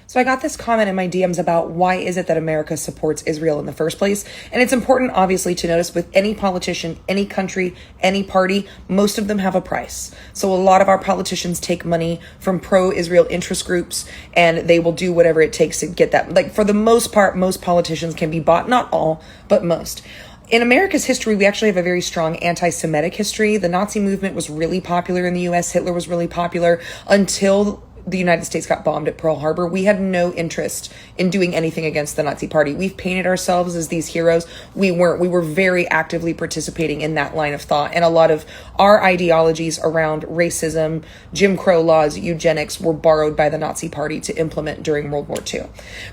So I got this comment in my DMs about why is it that America supports Israel in the first place? And it's important, obviously, to notice with any politician, any country, any party, most of them have a price. So a lot of our politicians take money from pro-Israel interest groups, and they will do whatever it takes to get that. Like, for the most part, most politicians can be bought, not all, but most. In America's history, we actually have a very strong anti-Semitic history. The Nazi movement was really popular in the US. Hitler was really popular until the United States got bombed at Pearl Harbor. We had no interest in doing anything against the Nazi Party. We've painted ourselves as these heroes. We weren't. We were very actively participating in that line of thought. And a lot of our ideologies around racism, Jim Crow laws, eugenics were borrowed by the Nazi Party to implement during World War II.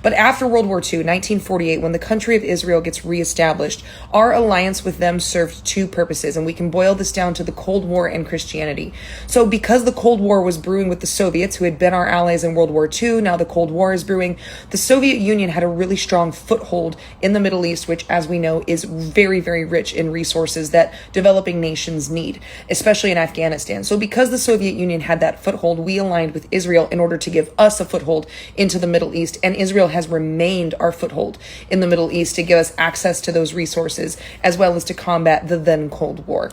But after World War II, 1948, when the country of Israel gets reestablished, our alliance with them served two purposes. And we can boil this down to the Cold War and Christianity. So because the Cold War was brewing with the Soviets, who had been our allies in World War II, now the Cold War is brewing, the Soviet Union had a really strong foothold in the Middle East, which, as we know, is very, very rich in resources that developing nations need, especially in Afghanistan. So because the Soviet Union had that foothold, we aligned with Israel in order to give us a foothold into the Middle East, and Israel has remained our foothold in the Middle East to give us access to those resources, as well as to combat the then Cold War.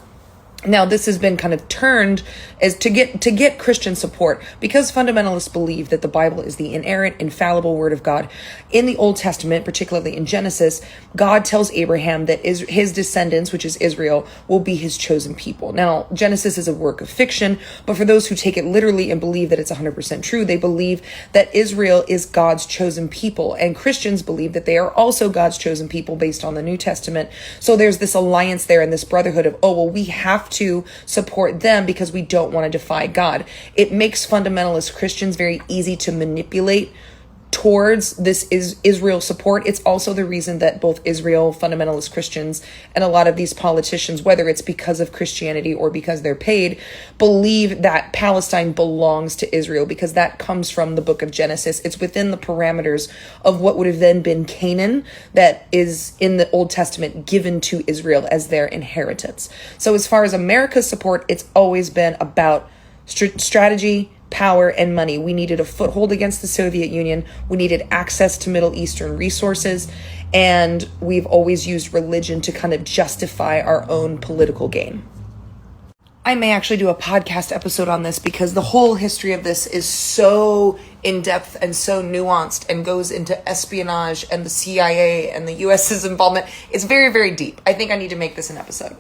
Now, this has been kind of turned as to get Christian support, because fundamentalists believe that the Bible is the inerrant, infallible word of God. In the Old Testament, particularly in Genesis, God tells Abraham that his descendants, which is Israel, will be his chosen people. Now, Genesis is a work of fiction, but for those who take it literally and believe that it's 100% true, they believe that Israel is God's chosen people. And Christians believe that they are also God's chosen people based on the New Testament. So there's this alliance there and this brotherhood of, oh, well, we have to support them because we don't want to defy God. It makes fundamentalist Christians very easy to manipulate towards this Israel support. It's also the reason that both Israel fundamentalist Christians and a lot of these politicians, whether it's because of Christianity or because they're paid, believe that Palestine belongs to Israel, because that comes from the book of Genesis. It's within the parameters of what would have then been Canaan, that is in the Old Testament given to Israel as their inheritance. So as far as America's support, it's always been about strategy, power, and money. We needed a foothold against the Soviet Union. We needed access to Middle Eastern resources. And we've always used religion to kind of justify our own political gain. I may actually do a podcast episode on this, because the whole history of this is so in-depth and so nuanced and goes into espionage and the CIA and the US's involvement. It's very, very deep. I think I need to make this an episode.